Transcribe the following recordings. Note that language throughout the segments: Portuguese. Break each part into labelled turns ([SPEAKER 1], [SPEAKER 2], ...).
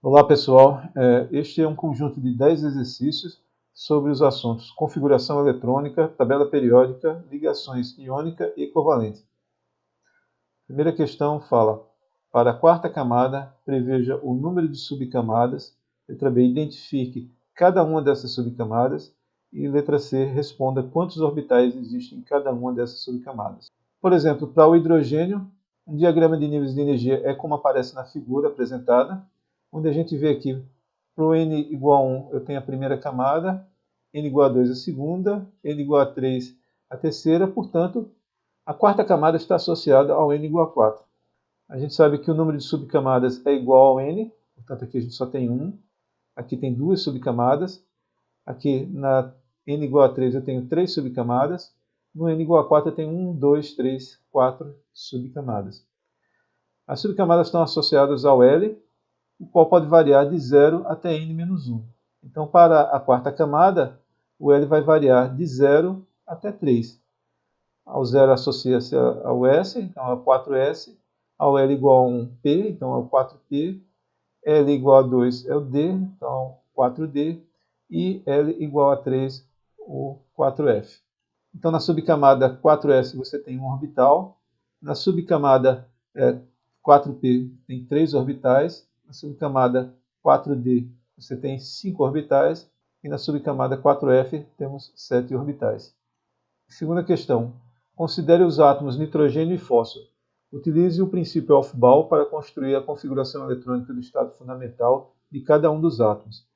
[SPEAKER 1] Olá pessoal, este é um conjunto de 10 exercícios sobre os assuntos configuração eletrônica, tabela periódica, ligações iônica e covalente. A primeira questão fala, para a quarta camada, preveja o número de subcamadas, letra B, identifique cada uma dessas subcamadas e letra C, responda quantos orbitais existem em cada uma dessas subcamadas. Por exemplo, para o hidrogênio, um diagrama de níveis de energia é como aparece na figura apresentada, onde a gente vê aqui, para o N igual a 1, eu tenho a primeira camada, N igual a 2 a segunda, N igual a 3 a terceira, portanto, a quarta camada está associada ao N igual a 4. A gente sabe que o número de subcamadas é igual ao N, portanto aqui a gente só tem 1, aqui tem 2 subcamadas, aqui na N igual a 3 eu tenho 3 subcamadas, no N igual a 4 eu tenho 1, 2, 3, 4 subcamadas. As subcamadas estão associadas ao L, o qual pode variar de 0 até N-1. Então, para a quarta camada, o L vai variar de 0 até 3. Ao 0 associa-se ao S, então é 4S. Ao L igual a 1, P, então é o 4P. L igual a 2 é o D, então 4D. E L igual a 3, o 4F. Então, na subcamada 4S você tem um orbital. Na subcamada 4P tem 3 orbitais. Na subcamada 4D você tem 5 orbitais. E na subcamada 4F temos 7 orbitais. Segunda questão. Considere os átomos nitrogênio e fósforo. Utilize o princípio Aufbau para construir a configuração eletrônica do estado fundamental de cada um dos átomos.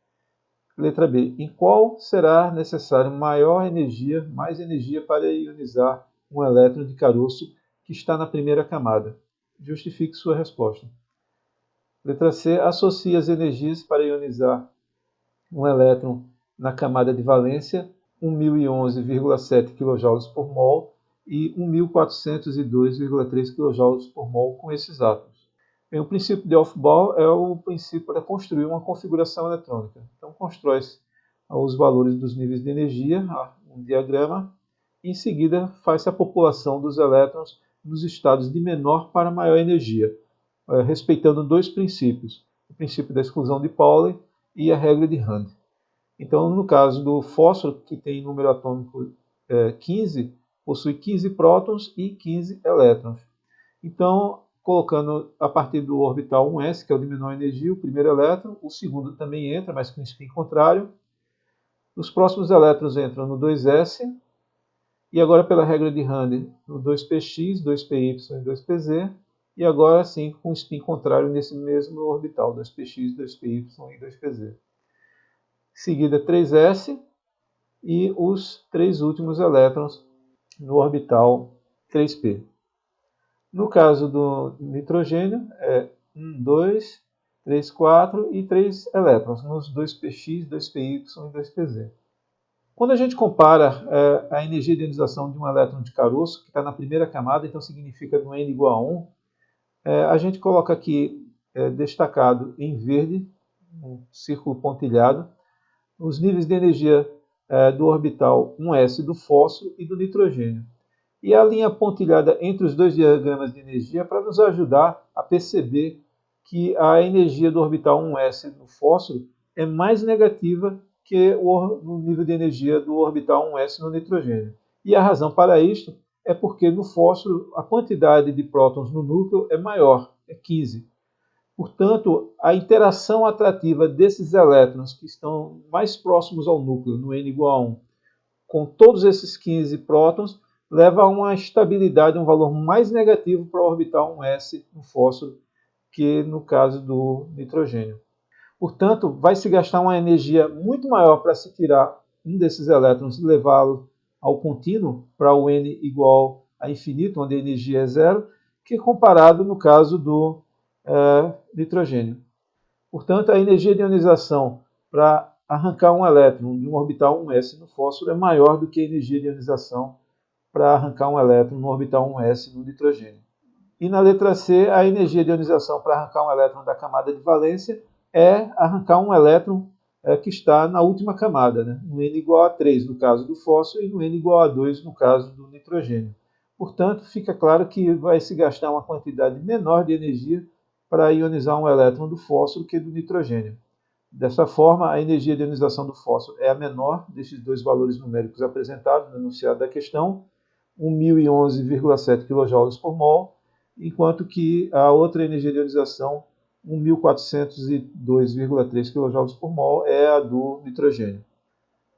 [SPEAKER 1] Letra B. Em qual será necessário mais energia para ionizar um elétron de caroço que está na primeira camada? Justifique sua resposta. Letra C. Associe as energias para ionizar um elétron na camada de valência, 1011,7 kJ por mol e 1402,3 kJ por mol com esses átomos. O princípio de Aufbau é o princípio para construir uma configuração eletrônica. Então, constrói-se os valores dos níveis de energia, um diagrama, e em seguida faz-se a população dos elétrons nos estados de menor para maior energia, respeitando dois princípios, o princípio da exclusão de Pauli e a regra de Hund. Então, no caso do fósforo, que tem número atômico 15, possui 15 prótons e 15 elétrons. Então, colocando a partir do orbital 1s, que é o de menor energia, o primeiro elétron, o segundo também entra, mas com spin contrário. Os próximos elétrons entram no 2s, e agora pela regra de Hund, no 2px, 2py e 2pz, e agora sim com spin contrário nesse mesmo orbital, 2px, 2py e 2pz. Em seguida 3s e os três últimos elétrons no orbital 3p. No caso do nitrogênio, é 1, 2, 3, 4 e 3 elétrons, nos 2px, 2py e 2pz. Quando a gente compara a energia de ionização de um elétron de caroço, que está na primeira camada, então significa no N igual a 1, a gente coloca aqui destacado em verde, um círculo pontilhado, os níveis de energia do orbital 1s do fósforo e do nitrogênio. E a linha pontilhada entre os dois diagramas de energia para nos ajudar a perceber que a energia do orbital 1s do fósforo é mais negativa que o nível de energia do orbital 1s no nitrogênio. E a razão para isto é porque no fósforo a quantidade de prótons no núcleo é maior, é 15. Portanto, a interação atrativa desses elétrons que estão mais próximos ao núcleo, no N igual a 1, com todos esses 15 prótons, leva a uma estabilidade, um valor mais negativo para o orbital 1s no fósforo que no caso do nitrogênio. Portanto, vai se gastar uma energia muito maior para se tirar um desses elétrons e levá-lo ao contínuo, para o N igual a infinito, onde a energia é zero, que comparado no caso do nitrogênio. Portanto, a energia de ionização para arrancar um elétron de um orbital 1s no fósforo é maior do que a energia de ionização para arrancar um elétron no orbital 1s no nitrogênio. E na letra C, a energia de ionização para arrancar um elétron da camada de valência é arrancar um elétron que está na última camada, né? No N igual a 3 no caso do fósforo e no N igual a 2 no caso do nitrogênio. Portanto, fica claro que vai se gastar uma quantidade menor de energia para ionizar um elétron do fósforo que do nitrogênio. Dessa forma, a energia de ionização do fósforo é a menor destes dois valores numéricos apresentados no enunciado da questão, 1011,7 kJ por mol, enquanto que a outra energia de ionização, 1402,3 kJ por mol, é a do nitrogênio.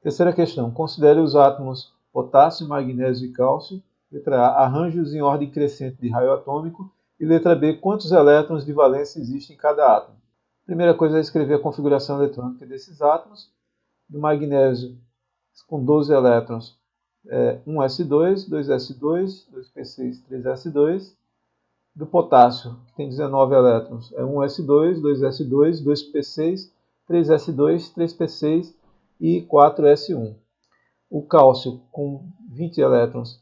[SPEAKER 1] Terceira questão. Considere os átomos potássio, magnésio e cálcio. Letra A. Arranje-os em ordem crescente de raio atômico. E letra B. Quantos elétrons de valência existem em cada átomo? Primeira coisa é escrever a configuração eletrônica desses átomos. Do magnésio, com 12 elétrons, 1s2, 2s2, 2p6, 3s2. Do potássio, que tem 19 elétrons, 1s2, 2s2, 2p6, 3s2, 3p6 e 4s1. O cálcio, com 20 elétrons,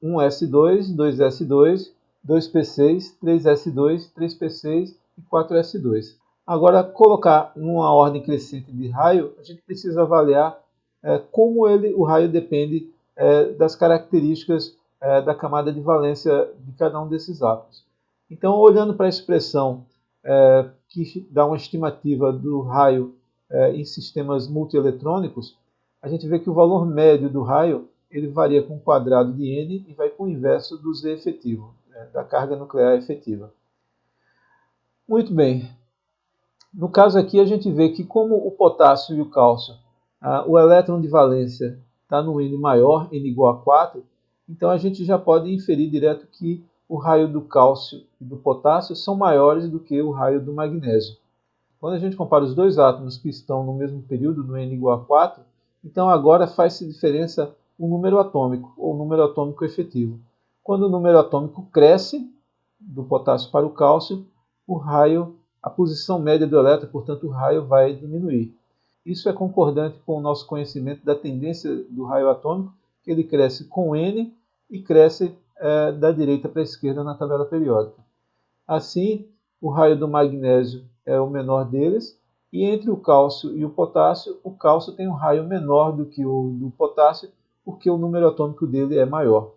[SPEAKER 1] 1s2, 2s2, 2p6, 3s2, 3p6 e 4s2. Agora, colocar numa ordem crescente de raio, a gente precisa avaliar como o raio depende das características da camada de valência de cada um desses átomos. Então, olhando para a expressão que dá uma estimativa do raio em sistemas multieletrônicos, a gente vê que o valor médio do raio ele varia com o quadrado de n e vai com o inverso do Z efetivo, da carga nuclear efetiva. Muito bem. No caso aqui, a gente vê que como o potássio e o cálcio, o elétron de valência está no n maior, n igual a 4, então a gente já pode inferir direto que o raio do cálcio e do potássio são maiores do que o raio do magnésio. Quando a gente compara os dois átomos que estão no mesmo período, no n igual a 4, então agora faz-se diferença o número atômico, ou o número atômico efetivo. Quando o número atômico cresce, do potássio para o cálcio, a posição média do elétron, portanto o raio vai diminuir. Isso é concordante com o nosso conhecimento da tendência do raio atômico, que ele cresce com n e cresce da direita para a esquerda na tabela periódica. Assim, o raio do magnésio é o menor deles, e entre o cálcio e o cálcio tem um raio menor do que o do potássio, porque o número atômico dele é maior.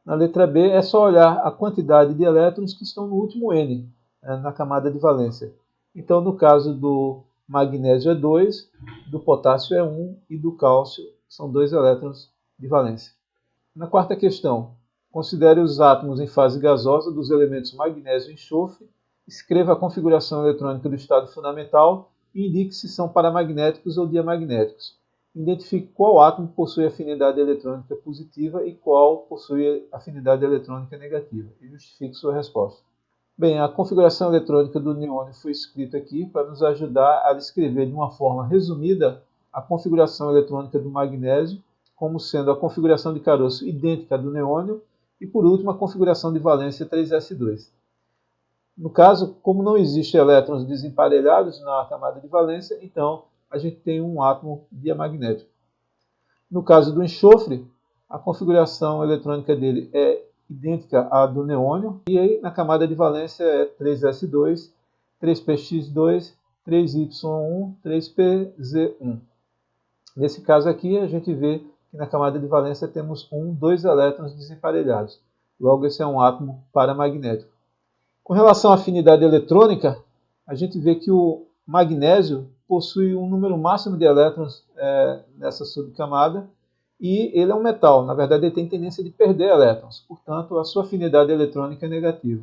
[SPEAKER 1] Na letra B, é só olhar a quantidade de elétrons que estão no último n, na camada de valência. Então, no caso do magnésio é 2, do potássio é 1 e do cálcio são 2 elétrons de valência. Na quarta questão, considere os átomos em fase gasosa dos elementos magnésio e enxofre, escreva a configuração eletrônica do estado fundamental e indique se são paramagnéticos ou diamagnéticos. Identifique qual átomo possui afinidade eletrônica positiva e qual possui afinidade eletrônica negativa e justifique sua resposta. Bem, a configuração eletrônica do neônio foi escrita aqui para nos ajudar a descrever de uma forma resumida a configuração eletrônica do magnésio, como sendo a configuração de caroço idêntica à do neônio, e por último a configuração de valência 3s2. No caso, como não existem elétrons desemparelhados na camada de valência, então a gente tem um átomo diamagnético. No caso do enxofre, a configuração eletrônica dele é idêntica à do neônio, e aí na camada de valência é 3s2, 3px2, 3y1, 3pz1. Nesse caso aqui, a gente vê que na camada de valência temos 2 elétrons desemparelhados. Logo, esse é um átomo paramagnético. Com relação à afinidade eletrônica, a gente vê que o magnésio possui um número máximo de elétrons nessa subcamada, e ele é um metal. Na verdade, ele tem tendência de perder elétrons. Portanto, a sua afinidade eletrônica é negativa.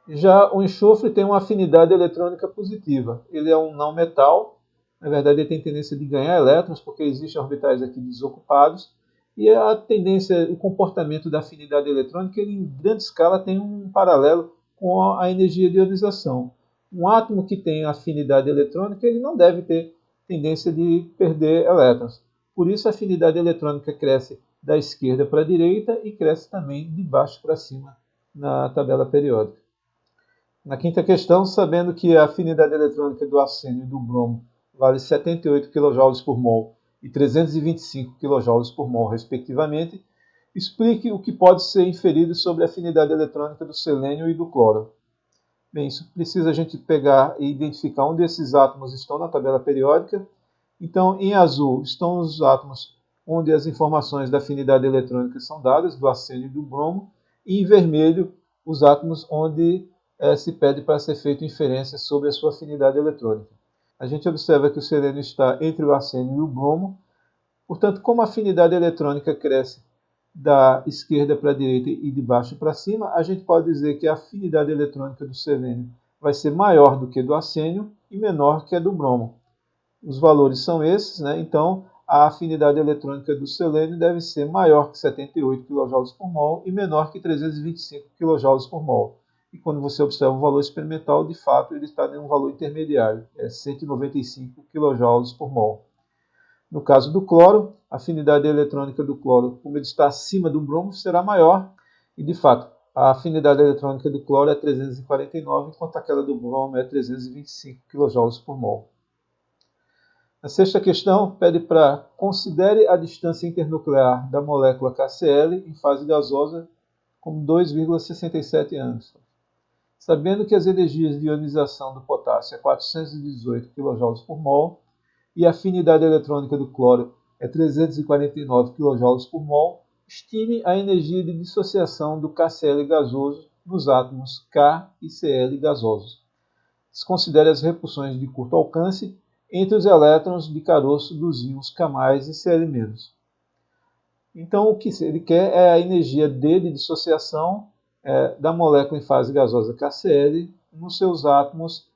[SPEAKER 1] Já o enxofre tem uma afinidade eletrônica positiva. Ele é um não metal. Na verdade, ele tem tendência de ganhar elétrons, porque existem orbitais aqui desocupados. E a tendência, o comportamento da afinidade eletrônica, ele em grande escala tem um paralelo com a energia de ionização. Um átomo que tem afinidade eletrônica, ele não deve ter tendência de perder elétrons. Por isso, a afinidade eletrônica cresce da esquerda para a direita e cresce também de baixo para cima na tabela periódica. Na quinta questão, sabendo que a afinidade eletrônica do arsênio e do bromo vale 78 kJ por mol e 325 kJ por mol, respectivamente, explique o que pode ser inferido sobre a afinidade eletrônica do selênio e do cloro. Bem, isso precisa a gente pegar e identificar onde esses átomos estão na tabela periódica. Então, em azul estão os átomos onde as informações da afinidade eletrônica são dadas, do arsênio e do bromo, e em vermelho os átomos onde se pede para ser feita inferência sobre a sua afinidade eletrônica. A gente observa que o selênio está entre o arsênio e o bromo. Portanto, como a afinidade eletrônica cresce da esquerda para a direita e de baixo para cima, a gente pode dizer que a afinidade eletrônica do selênio vai ser maior do que do arsênio e menor que a do bromo. Os valores são esses, né? Então a afinidade eletrônica do selênio deve ser maior que 78 kJ por mol e menor que 325 kJ por mol. E quando você observa o valor experimental, de fato ele está em um valor intermediário, é 195 kJ por mol. No caso do cloro, a afinidade eletrônica do cloro, como ele está acima do bromo, será maior. E, de fato, a afinidade eletrônica do cloro é 349, enquanto aquela do bromo é 325 kJ por mol. A sexta questão pede para considere a distância internuclear da molécula KCl em fase gasosa como 2,67 anos. Sabendo que as energias de ionização do potássio é 418 kJ por mol, e a afinidade eletrônica do cloro é 349 kJ por mol, estime a energia de dissociação do KCl gasoso nos átomos K e Cl gasosos. Desconsidere as repulsões de curto alcance entre os elétrons de caroço dos íons K+ e Cl-. Então, o que ele quer é a energia D de dissociação da molécula em fase gasosa KCl nos seus átomos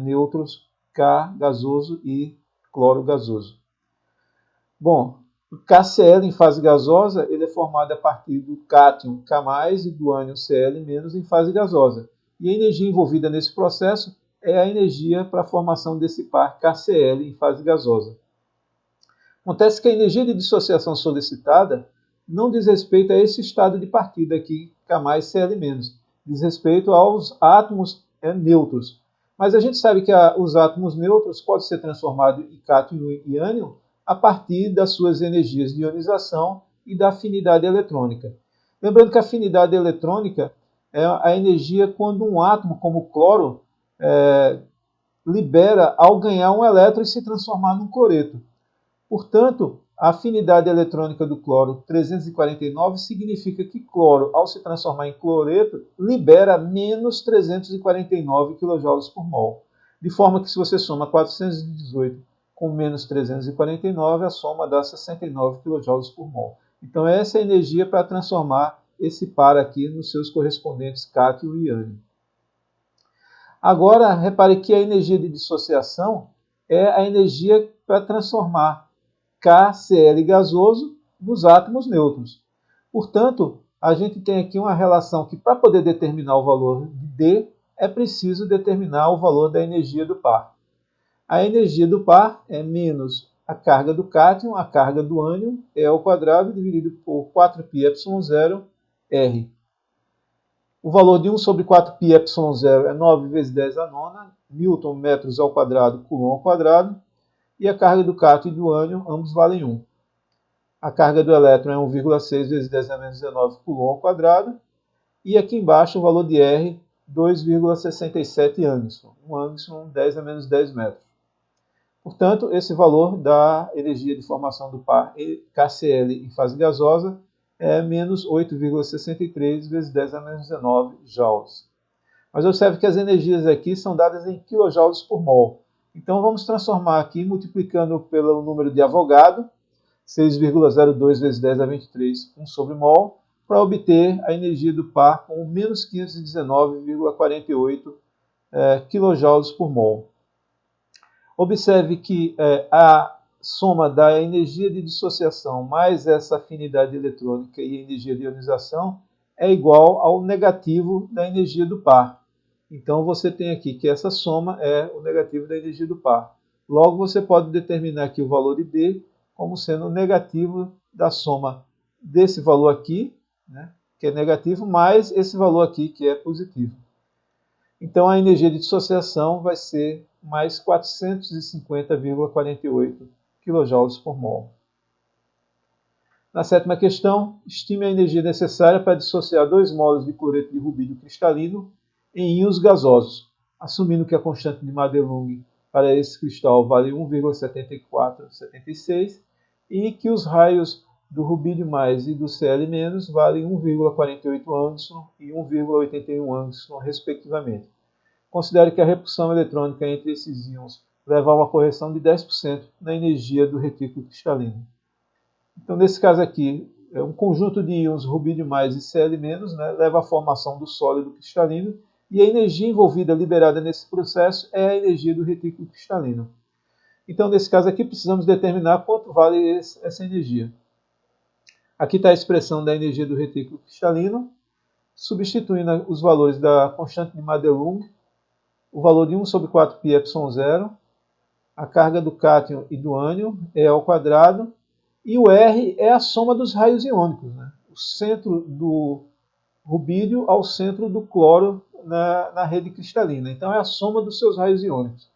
[SPEAKER 1] neutros K gasoso e cloro gasoso. Bom, o KCl em fase gasosa ele é formado a partir do cátion K+ e do ânion Cl- em fase gasosa. E a energia envolvida nesse processo é a energia para a formação desse par KCl em fase gasosa. Acontece que a energia de dissociação solicitada não diz respeito a esse estado de partida aqui, K+ Cl-, diz respeito aos átomos neutros. Mas a gente sabe que os átomos neutros podem ser transformados em cátion e ânion a partir das suas energias de ionização e da afinidade eletrônica. Lembrando que a afinidade eletrônica é a energia quando um átomo, como o cloro, libera ao ganhar um elétron e se transformar num cloreto. Portanto, a afinidade eletrônica do cloro 349 significa que cloro, ao se transformar em cloreto, libera menos 349 kJ por mol. De forma que se você soma 418 com menos 349, a soma dá 69 kJ por mol. Então essa é a energia para transformar esse par aqui nos seus correspondentes cátion e ânion. Agora, repare que a energia de dissociação é a energia para transformar KCl gasoso nos átomos neutros. Portanto, a gente tem aqui uma relação que, para poder determinar o valor de D, é preciso determinar o valor da energia do par. A energia do par é menos a carga do cátion, a carga do ânion, E ao quadrado, dividido por 4πε0 R. O valor de 1 sobre 4πε0 é 9 vezes 10 a nona, Newton metros ao quadrado, Coulomb ao quadrado. E a carga do cátion e do ânion, ambos valem 1. A carga do elétron é 1,6 vezes 10 a menos 19 Coulomb ao quadrado. E aqui embaixo o valor de R, 2,67 Angstrom. 1 Angstrom, 10 a menos 10 metros. Portanto, esse valor da energia de formação do par KCl em fase gasosa é menos 8,63 vezes 10 a menos 19 joules. Mas observe que as energias aqui são dadas em kJ por mol. Então vamos transformar aqui, multiplicando pelo número de Avogadro, 6,02 vezes 10 a 23, 1 sobre mol, para obter a energia do par com menos 519,48 kJ por mol. Observe que a soma da energia de dissociação mais essa afinidade eletrônica e energia de ionização é igual ao negativo da energia do par. Então você tem aqui que essa soma é o negativo da energia do par. Logo você pode determinar aqui o valor de D como sendo o negativo da soma desse valor aqui, né, que é negativo, mais esse valor aqui que é positivo. Então a energia de dissociação vai ser mais 450,48 kJ por mol. Na sétima questão, estime a energia necessária para dissociar 2 mols de cloreto de rubídio cristalino em íons gasosos, assumindo que a constante de Madelung para esse cristal vale 1,7476 e que os raios do rubídio mais e do Cl menos valem 1,48 Angstrom e 1,81 Angstrom, respectivamente. Considere que a repulsão eletrônica entre esses íons leva a uma correção de 10% na energia do retículo cristalino. Então, nesse caso aqui, um conjunto de íons rubídio mais e Cl menos, né, leva à formação do sólido cristalino, e a energia envolvida, liberada nesse processo, é a energia do retículo cristalino. Então, nesse caso aqui, precisamos determinar quanto vale essa energia. Aqui está a expressão da energia do retículo cristalino, substituindo os valores da constante de Madelung, o valor de 1 sobre 4 π epsilon 0, a carga do cátion e do ânion, E ao quadrado, e o R é a soma dos raios iônicos, né? O centro do rubídio ao centro do cloro na rede cristalina. Então é a soma dos seus raios iônicos.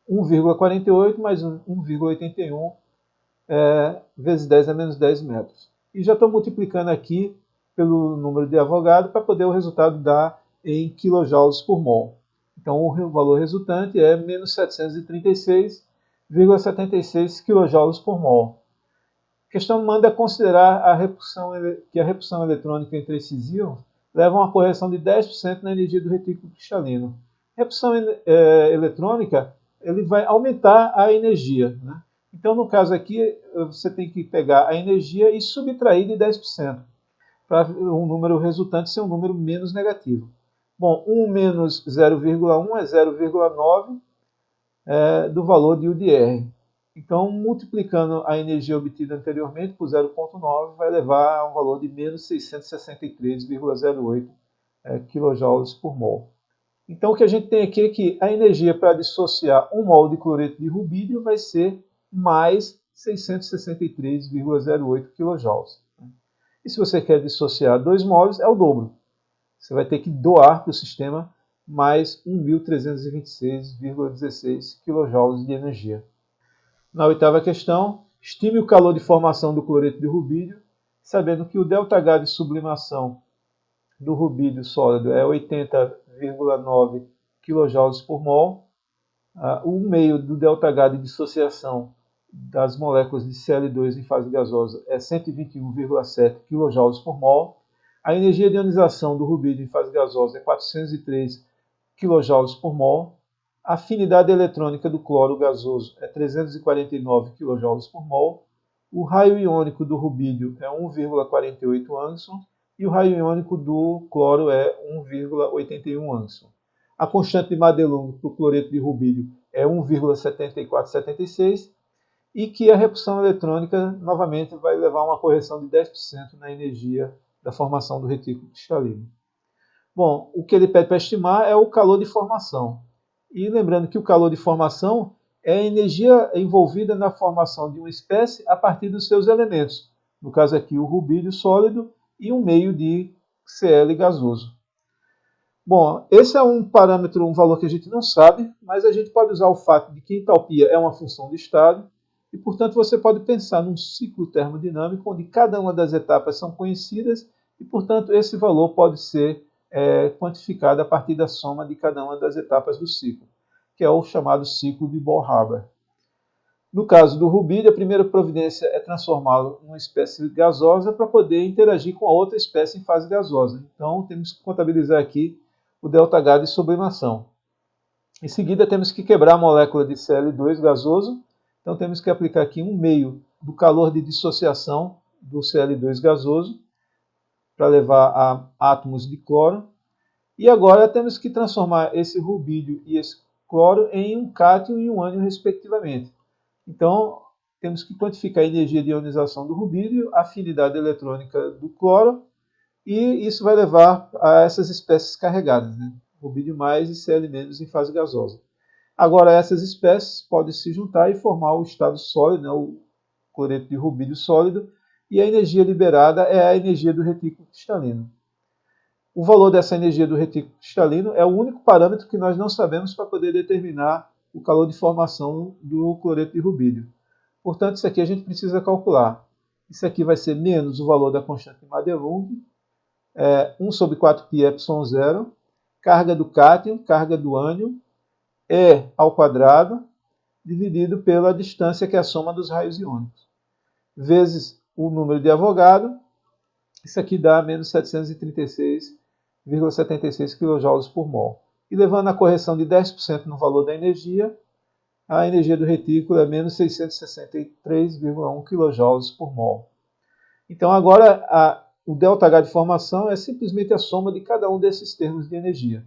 [SPEAKER 1] 1,48 mais 1,81 vezes 10 a menos 10 metros. E já estou multiplicando aqui pelo número de Avogadro para poder o resultado dar em kJ por mol. Então o valor resultante é menos 736,76 kJ por mol. A questão manda considerar que a repulsão eletrônica entre esses íons leva a uma correção de 10% na energia do retículo cristalino. A repulsão eletrônica ele vai aumentar a energia, né? Então, no caso aqui, você tem que pegar a energia e subtrair de 10%, para o número resultante ser um número menos negativo. Bom, 1 menos 0,1 é 0,9 do valor de U de R. Então, multiplicando a energia obtida anteriormente por 0,9 vai levar a um valor de menos 663,08 kJ por mol. Então, o que a gente tem aqui é que a energia para dissociar 1 mol de cloreto de rubídio vai ser mais 663,08 kJ. E se você quer dissociar 2 mols, é o dobro. Você vai ter que doar para o sistema mais 1.326,16 kJ de energia. Na oitava questão, estime o calor de formação do cloreto de rubídio, sabendo que o ΔH de sublimação do rubídio sólido é 80,9 kJ por mol. O meio do ΔH de dissociação das moléculas de Cl2 em fase gasosa é 121,7 kJ por mol. A energia de ionização do rubídio em fase gasosa é 403 kJ por mol. A afinidade eletrônica do cloro gasoso é 349 kJ por mol. O raio iônico do rubídio é 1,48 Angstrom e o raio iônico do cloro é 1,81 Angstrom. A constante de Madelung para o cloreto de rubídio é 1,7476 e que a repulsão eletrônica novamente vai levar a uma correção de 10% na energia da formação do retículo cristalino. Bom, o que ele pede para estimar é o calor de formação. E lembrando que o calor de formação é a energia envolvida na formação de uma espécie a partir dos seus elementos. No caso aqui, o rubídio sólido e um meio de Cl gasoso. Bom, esse é um parâmetro, um valor que a gente não sabe, mas a gente pode usar o fato de que entalpia é uma função de estado e, portanto, você pode pensar num ciclo termodinâmico onde cada uma das etapas são conhecidas e, portanto, esse valor pode ser quantificado a partir da soma de cada uma das etapas do ciclo, que é o chamado ciclo de Bohr-Haber. No caso do rubídio, a primeira providência é transformá-lo em uma espécie gasosa para poder interagir com a outra espécie em fase gasosa. Então, temos que contabilizar aqui o ΔH de sublimação. Em seguida, temos que quebrar a molécula de Cl2 gasoso. Então, temos que aplicar aqui um meio do calor de dissociação do Cl2 gasoso para levar a átomos de cloro. E agora temos que transformar esse rubídio e esse cloro em um cátion e um ânion, respectivamente. Então, temos que quantificar a energia de ionização do rubídio, a afinidade eletrônica do cloro, e isso vai levar a essas espécies carregadas, né? Rubídio mais e Cl menos em fase gasosa. Agora, essas espécies podem se juntar e formar o estado sólido, né? O cloreto de rubídio sólido, e a energia liberada é a energia do retículo cristalino. O valor dessa energia do retículo cristalino é o único parâmetro que nós não sabemos para poder determinar o calor de formação do cloreto de rubídio. Portanto, isso aqui a gente precisa calcular. Isso aqui vai ser menos o valor da constante de Madelung, 1 sobre 4 π epsilon 0, carga do cátion, carga do ânion, E ao quadrado, dividido pela distância, que é a soma dos raios iônicos, vezes o número de Avogadro. Isso aqui dá menos 736,76 kJ por mol. E levando a correção de 10% no valor da energia, a energia do retículo é menos 663,1 kJ por mol. Então agora o ΔH de formação é simplesmente a soma de cada um desses termos de energia.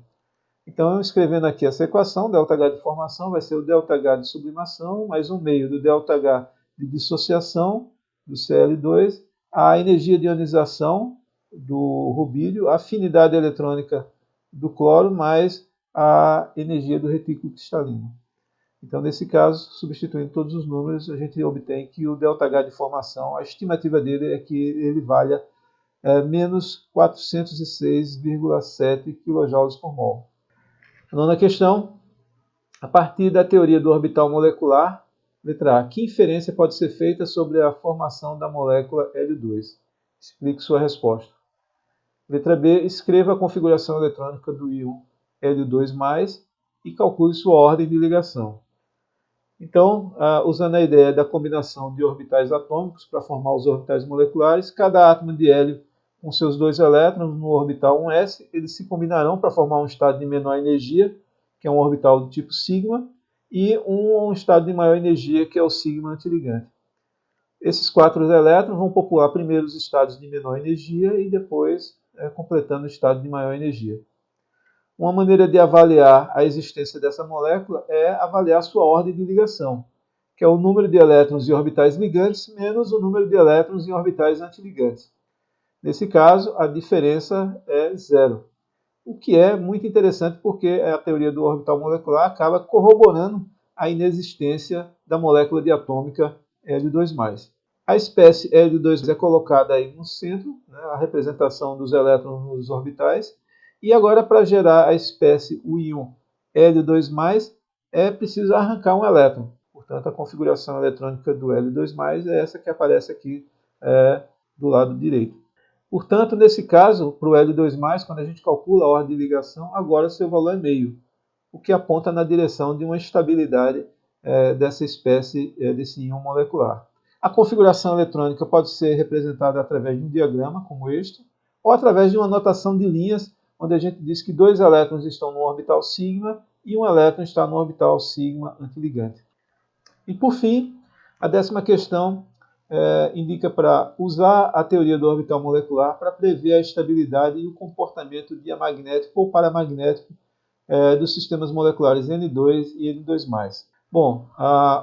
[SPEAKER 1] Então, escrevendo aqui essa equação, ΔH de formação vai ser o ΔH de sublimação mais 1 meio do ΔH de dissociação do Cl2, a energia de ionização do rubídio, a afinidade eletrônica do cloro, mais a energia do retículo cristalino. Então, nesse caso, substituindo todos os números, a gente obtém que o ΔH de formação, a estimativa dele é que ele valha menos 406,7 kJ por mol. Nona questão, a partir da teoria do orbital molecular, letra A, que inferência pode ser feita sobre a formação da molécula Hélio-2? Explique sua resposta. Letra B, escreva a configuração eletrônica do íon Hélio-2+, e calcule sua ordem de ligação. Então, usando a ideia da combinação de orbitais atômicos para formar os orbitais moleculares, cada átomo de hélio com seus 2 elétrons no orbital 1s, eles se combinarão para formar um estado de menor energia, que é um orbital do tipo sigma, e um estado de maior energia, que é o sigma antiligante. Esses 4 elétrons vão popular primeiro os estados de menor energia e depois completando o estado de maior energia. Uma maneira de avaliar a existência dessa molécula é avaliar sua ordem de ligação, que é o número de elétrons em orbitais ligantes menos o número de elétrons em orbitais antiligantes. Nesse caso, a diferença é zero, o que é muito interessante porque a teoria do orbital molecular acaba corroborando a inexistência da molécula diatômica Hélio-2+. A espécie Hélio-2 é colocada aí no centro, né, a representação dos elétrons nos orbitais, e agora para gerar a espécie, o íon Hélio-2+, é preciso arrancar um elétron. Portanto, a configuração eletrônica do Hélio-2+, é essa que aparece aqui do lado direito. Portanto, nesse caso, para o Hélio-2+, quando a gente calcula a ordem de ligação, agora seu valor é meio, o que aponta na direção de uma estabilidade dessa espécie, desse íon molecular. A configuração eletrônica pode ser representada através de um diagrama, como este, ou através de uma notação de linhas, onde a gente diz que 2 elétrons estão no orbital sigma e um elétron está no orbital sigma antiligante. E por fim, a 10ª questão indica para usar a teoria do orbital molecular para prever a estabilidade e o comportamento diamagnético ou paramagnético dos sistemas moleculares N2 e N2+. Bom,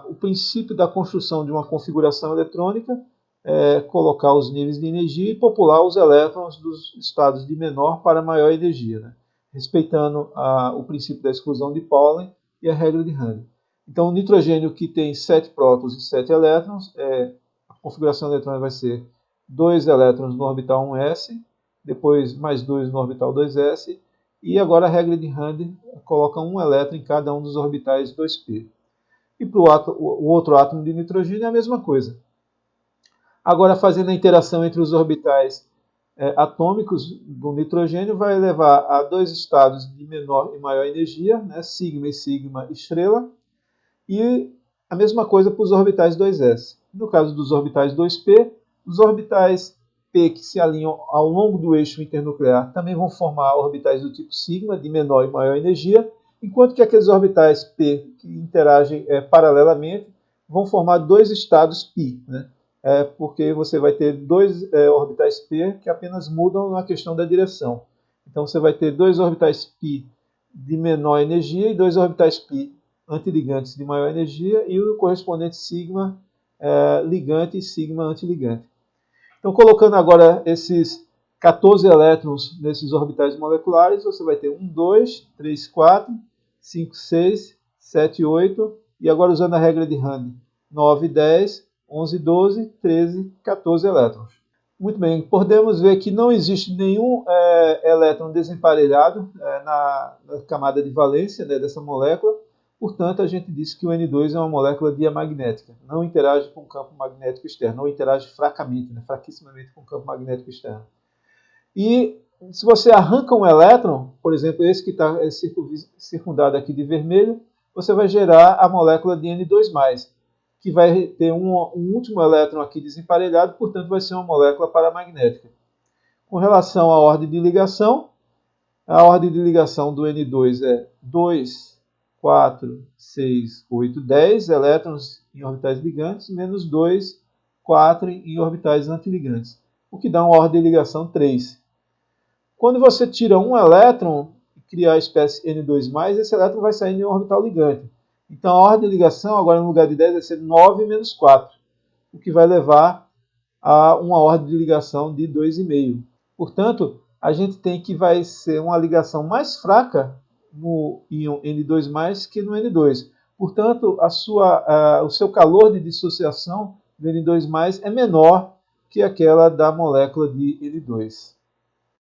[SPEAKER 1] o princípio da construção de uma configuração eletrônica é colocar os níveis de energia e popular os elétrons dos estados de menor para maior energia, né? Respeitando o princípio da exclusão de Pauling e a regra de Hahn. Então, o nitrogênio que tem 7 prótons e 7 elétrons, a configuração eletrônica vai ser 2 elétrons no orbital 1s, depois mais 2 no orbital 2s, e agora a regra de Hahn coloca um elétron em cada um dos orbitais 2p. E para o outro átomo de nitrogênio é a mesma coisa. Agora, fazendo a interação entre os orbitais atômicos do nitrogênio, vai levar a 2 estados de menor e maior energia, né, sigma e sigma estrela, e a mesma coisa para os orbitais 2s. No caso dos orbitais 2p, os orbitais p que se alinham ao longo do eixo internuclear também vão formar orbitais do tipo sigma, de menor e maior energia, enquanto que aqueles orbitais p que interagem paralelamente vão formar 2 estados π, né? Porque você vai ter 2 orbitais p que apenas mudam na questão da direção. Então você vai ter 2 orbitais π de menor energia e 2 orbitais π antiligantes de maior energia e o correspondente sigma ligante e sigma antiligante. Então, colocando agora esses 14 elétrons nesses orbitais moleculares, você vai ter 1, 2, 3, 4, 5, 6, 7, 8, e agora usando a regra de Hahn, 9, 10, 11, 12, 13, 14 elétrons. Muito bem, podemos ver que não existe nenhum elétron desemparelhado na camada de valência, né, dessa molécula. Portanto, a gente disse que o N2 é uma molécula diamagnética, não interage com o campo magnético externo, ou interage fracamente, né, fraquissimamente com o campo magnético externo. E se você arranca um elétron, por exemplo, esse que está circundado aqui de vermelho, você vai gerar a molécula de N2+. que vai ter um último elétron aqui desemparelhado, portanto vai ser uma molécula paramagnética. Com relação à ordem de ligação, a ordem de ligação do N2 é 2, 4, 6, 8, 10 elétrons em orbitais ligantes, menos 2, 4 em orbitais antiligantes, o que dá uma ordem de ligação 3. Quando você tira um elétron e cria a espécie N2+, esse elétron vai sair em um orbital ligante. Então a ordem de ligação, agora no lugar de 10, vai ser 9 menos 4, o que vai levar a uma ordem de ligação de 2,5. Portanto, a gente tem que vai ser uma ligação mais fraca no íon N2+, que no N2. Portanto, o seu calor de dissociação do N2+, é menor que aquela da molécula de N2.